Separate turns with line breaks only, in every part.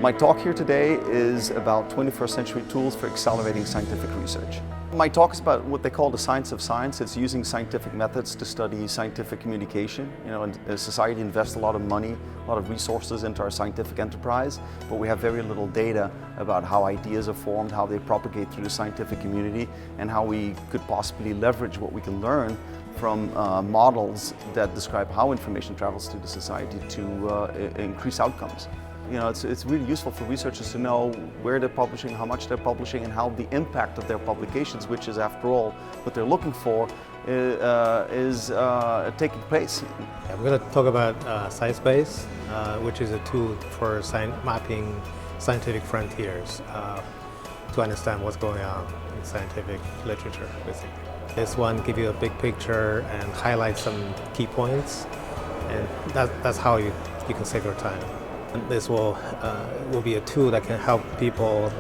My talk here today is about 21st century tools for accelerating scientific research. My talk is about what they call the science of science. It's using scientific methods to study scientific communication. And society invests a lot of money, a lot of resources into our scientific enterprise, but we have very little data about how ideas are formed, how they propagate through the scientific community, and how we could possibly leverage what we can learn from models that describe how information travels through the society to increase outcomes. It's really useful for researchers to know where they're publishing, how much they're publishing, and how the impact of their publications, which is after all what they're looking for, is taking place.
We're going to talk about SciSpace, which is a tool for mapping scientific frontiers to understand what's going on in scientific literature, basically. This one gives you a big picture and highlights some key points, and that's how you can save your time. This will be a tool that can help people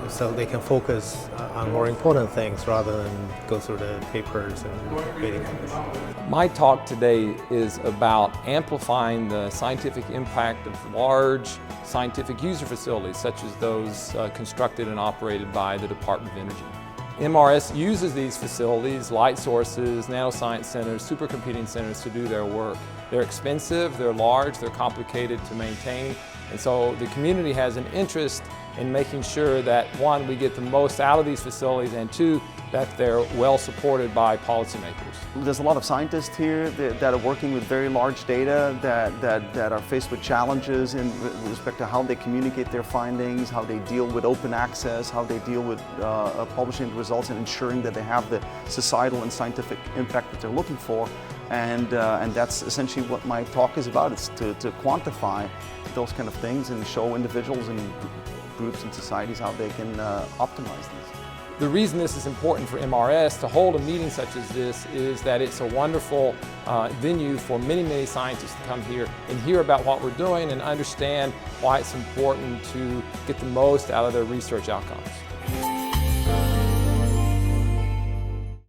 so they can focus on more important things rather than go through the papers and reading them.
My talk today is about amplifying the scientific impact of large scientific user facilities such as those constructed and operated by the Department of Energy. MRS uses these facilities, light sources, nanoscience centers, supercomputing centers to do their work. They're expensive, they're large, they're complicated to maintain, and so the community has an interest in making sure that, one, we get the most out of these facilities, and two, that they're well supported by policymakers.
There's a lot of scientists here that are working with very large data that are faced with challenges in respect to how they communicate their findings, how they deal with open access, how they deal with publishing the results and ensuring that they have the societal and scientific impact that they're looking for. And that's essentially what my talk is about. It's to quantify those kind of things and show individuals and groups and societies how they can optimize these.
The reason this is important for MRS to hold a meeting such as this is that it's a wonderful venue for many scientists to come here and hear about what we're doing and understand why it's important to get the most out of their research outcomes.